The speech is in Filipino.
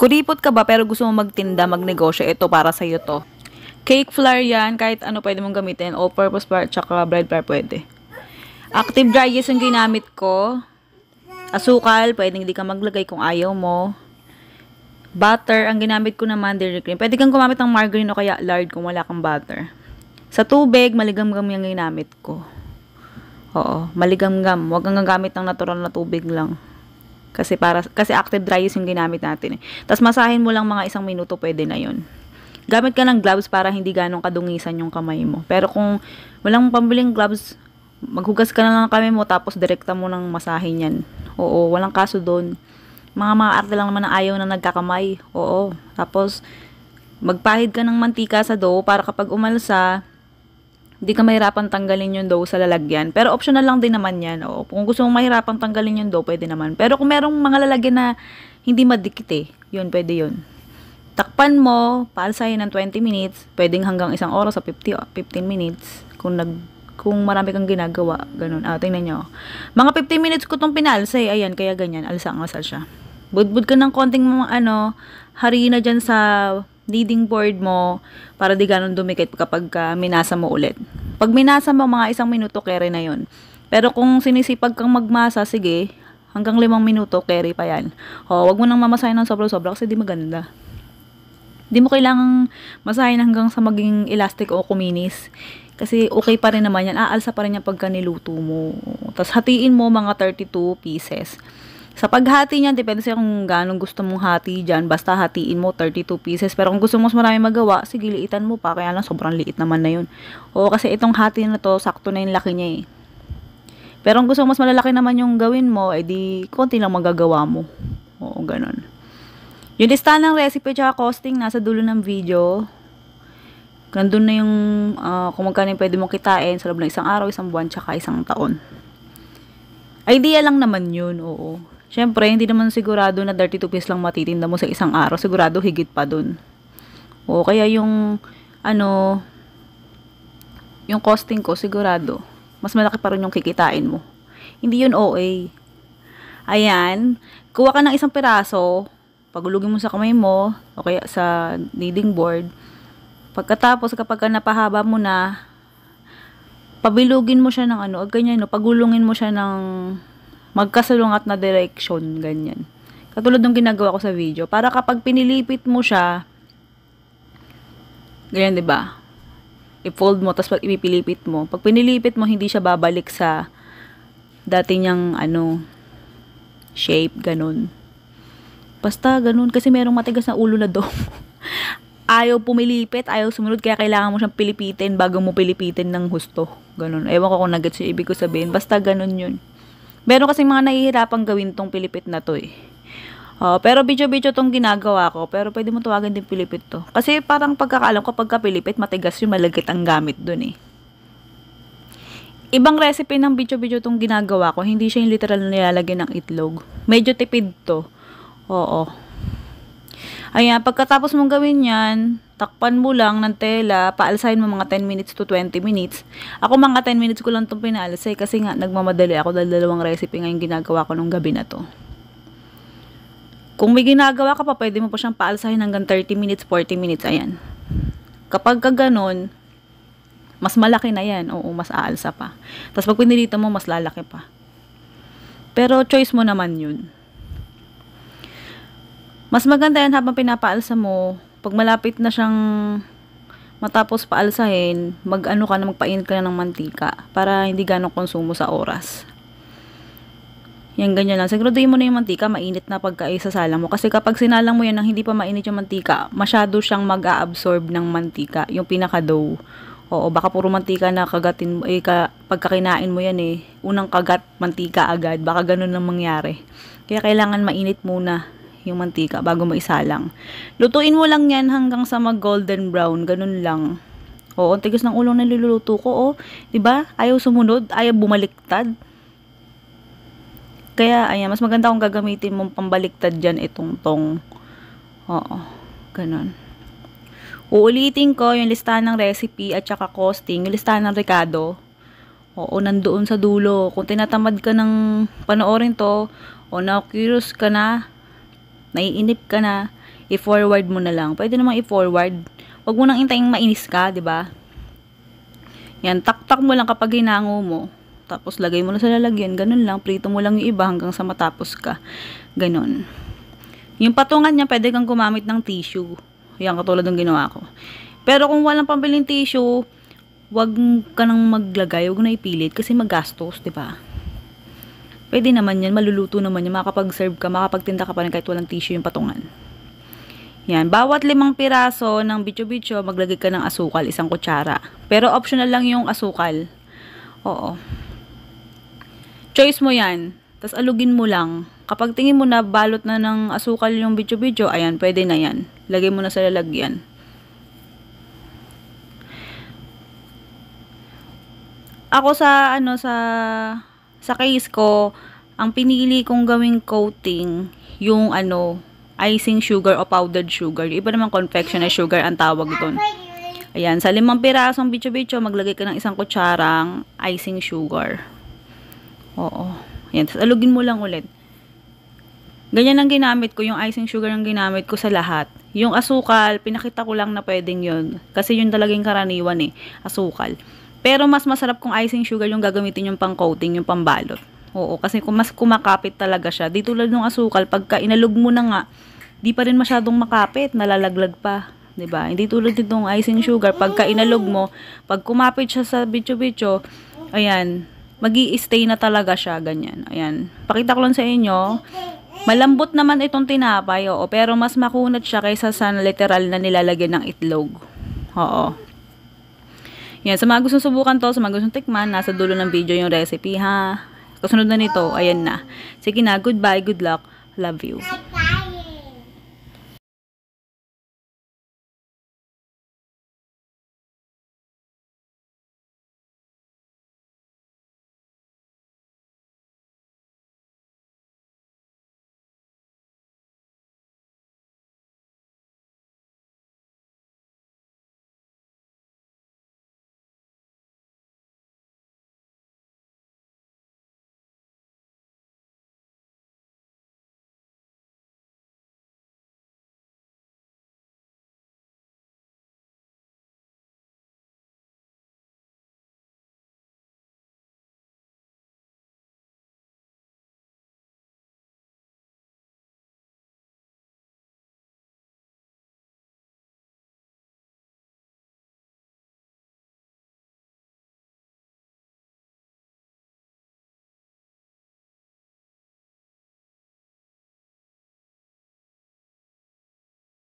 Kuripot ka ba pero gusto mo magtinda, magnegosyo, ito para sa'yo to. Cake flour yan, kahit ano pwede mong gamitin. All-purpose flour, tsaka bread flour pwede. Active dry yeast yung ginamit ko. Asukal, pwedeng hindi ka maglagay kung ayaw mo. Butter, ang ginamit ko naman, dairy cream. Pwede kang gumamit ng margarine o kaya lard kung wala kang butter. Sa tubig, maligamgam yung ginamit ko. Oo, maligamgam. Huwag kang gagamit ng natural na tubig lang. Kasi active dry yeast yung ginamit natin. Tapos masahin mo lang mga 1 minuto, pwede na yun. Gamit ka ng gloves para hindi ganong kadungisan yung kamay mo. Pero kung walang pambiling gloves, maghugas ka na lang ng kamay mo tapos direkta mo ng masahin yan. Oo, walang kaso doon. Mga arte lang naman na ayaw na nagkakamay. Oo. Tapos, magpahid ka ng mantika sa dough para kapag umalsa, hindi ka mahirapan tanggalin yung dough sa lalagyan. Pero optional lang din naman yan. Oo. Kung gusto mong mahirapan tanggalin yung dough, pwede naman. Pero kung merong mga lalagyan na hindi madikit yun, pwede yun. Takpan mo, paalsahin ng 20 minutes, pwedeng hanggang 1 oras sa 15 minutes. Kung marami kang ginagawa, ganun. Tingnan nyo. Mga 15 minutes ko itong pinalsay. Ayan, kaya ganyan. Alsa-alsa siya. Budbud ka ng konting harina dyan sa kneading board mo para di ganun dumikit kapag minasa mo ulit. Pag minasa mo, mga 1 minuto, carry na yun. Pero kung sinisipag kang magmasa, sige, hanggang 5 minuto, carry pa yan. Wag mo nang mamasahin ng sobra-sobra kasi di maganda. Di mo kailangang masahin hanggang sa maging elastic o kuminis. Kasi okay pa rin naman yan. Aalsa pa rin yan pagka niluto mo. Tapos hatiin mo mga 32 pieces. Sa paghati niyan, depende sa kung ganong gusto mong hati dyan. Basta hatiin mo 32 pieces. Pero kung gusto mo mas marami magawa, sige, liitan mo pa. Kaya lang, sobrang liit naman na yun. Kasi itong hati na to, sakto na yung laki niya Pero kung gusto mo mas malalaki naman yung gawin mo, di konti lang magagawa mo. Ganon. Yung listahan ng recipe tsaka costing, nasa dulo ng video. Nandun na yung kung magkano yung pwede mong kitain sa loob ng 1 araw, 1 buwan, tsaka 1 taon. Idea lang naman yun, oo. Siyempre, hindi naman sigurado na 32 pieces lang matitinda mo sa 1 araw. Sigurado higit pa dun. Kaya yung yung costing ko, sigurado, mas malaki pa rin yung kikitain mo. Hindi yun OA. Ayan, kuha ka ng 1 piraso, pagulugin mo sa kamay mo, o kaya sa kneading board. Pagkatapos, kapag napahaba mo na, pabilugin mo siya ng ganyan, pagulungin mo siya ng magkasalungat na direction, ganyan. Katulad ng ginagawa ko sa video. Para kapag pinilipit mo siya, ganyan, diba? I-fold mo, tapos pag ipipilipit mo. Pag pinilipit mo, hindi siya babalik sa dati niyang, shape, ganun. Basta, ganun. Kasi merong matigas na ulo na doon. Ayaw pumilipit, ayaw sumunod, kaya kailangan mo siyang pilipitin bago mo pilipitin ng husto. Ganun. Ewan ko kung nag-gets yung ibig ko sabihin. Basta ganun yun. Meron kasi mga nahihirapang gawin tong pilipit na to pero video-video tong ginagawa ko. Pero pwede mo tawagan din pilipit to. Kasi parang pagkakaalam ko, pagka pilipit, matigas yung malagkit ang gamit dun Ibang recipe ng video-video tong ginagawa ko. Hindi siya yung literal na nilalagyan ng itlog. Medyo tipid to. Ayan, pagkatapos mong gawin yan, takpan mo lang ng tela, paalsahin mo mga 10 minutes to 20 minutes. Ako mga 10 minutes ko lang itong pinaalsay kasi nga nagmamadali ako dahil 2 recipe nga yung ginagawa ko nung gabi na to. Kung may ginagawa ka pa, pwede mo pa siyang paalsahin hanggang 30 minutes, 40 minutes, ayan. Kapag ganon, mas malaki na yan, mas aalsa pa. Tapos pag pinilito mo, mas lalaki pa. Pero choice mo naman yun. Mas maganda yan habang pinapaalsa mo, pag malapit na siyang matapos paalsahin, magpainit ka na ng mantika para hindi ganong konsumo sa oras. Yan, ganyan lang. Siguraduhin mo na yung mantika, mainit na pagka isasalang mo. Kasi kapag sinalang mo yan nang hindi pa mainit yung mantika, masyado siyang mag-a-absorb ng mantika, yung pinaka-dough. Baka puro mantika na kagatin mo, pagka kinain mo yan unang kagat, mantika agad. Baka ganun lang mangyari. Kaya kailangan mainit muna yung mantika bago mo isalang. Lutuin mo lang yan hanggang sa mag-golden brown. Ganun lang. Ang tigas ng ulo na niluluto ko. Diba? Ayaw sumunod. Ayaw bumaliktad. Kaya, ayan. Mas maganda kung gagamitin mong pambaliktad dyan itong tong. Ganun. Uulitin ko yung listahan ng recipe at saka costing. Yung listahan ng Ricardo. Nandoon sa dulo. Kung tinatamad ka ng panoorin to, na-curious ka na, naiinip ka na, i-forward mo na lang. Pwede namang i-forward. Huwag mo nang intayin mainis ka, 'di ba? Yan, tak-tak mo lang kapag hinango mo. Tapos lagay mo na sa lalagyan, ganun lang. Prito mo lang yung iba hanggang sa matapos ka. Ganun. Yung patungan niya, pwede kang gumamit ng tissue. Yan, katulad ng ginawa ko. Pero kung walang pambiling tissue, wag ka nang maglagay, wag na ipilit kasi magastos, 'di ba? Pwede naman 'yan, maluluto naman 'yan, makakapag-serve ka, makapagtinda ka pa rin kahit walang tissue yung patungan. Yan, bawat 5 piraso ng bicho-bicho, maglagay ka ng asukal, 1 kutsara. Pero optional lang yung asukal. Oo. Choice mo 'yan. Tapos alugin mo lang. Kapag tingin mo na balot na ng asukal yung bicho-bicho, ayan, pwede na 'yan. Lagay mo na sa lalagyan. Ako sa sa case ko, ang pinili kong gawing coating yung icing sugar o powdered sugar. Iba naman confectioner sugar ang tawag doon. Ayan, sa 5 pirasong bicho-bicho, maglagay ka ng 1 kutsarang icing sugar. Oo. Ayan, tapos alugin mo lang ulit. Ganyan ang ginamit ko, yung icing sugar ang ginamit ko sa lahat. Yung asukal, pinakita ko lang na pwedeng yun. Kasi yun talagang karaniwan asukal. Pero mas masarap kung icing sugar yung gagamitin yung pang-coating, yung pambalot. Oo, kasi kung mas kumakapit talaga siya. Di tulad ng asukal, pagka inalog mo na nga, di pa rin masyadong makapit, nalalaglag pa. 'Di ba? Hindi tulad nitong icing sugar, pagka inalog mo, pag kumapit siya sa bicho-bicho, ayan, magi-stay na talaga siya, ganyan. Ayan. Pakita ko lang sa inyo, malambot naman itong tinapay, oo, pero mas makunat siya kaysa sa literal na nilalagyan ng itlog. Oo. Yan, sa mga gustong subukan to, sa mga gustong tikman, nasa dulo ng video yung recipe, ha? Kasunod na nito, ayan na. Sige na, goodbye, good luck, love you.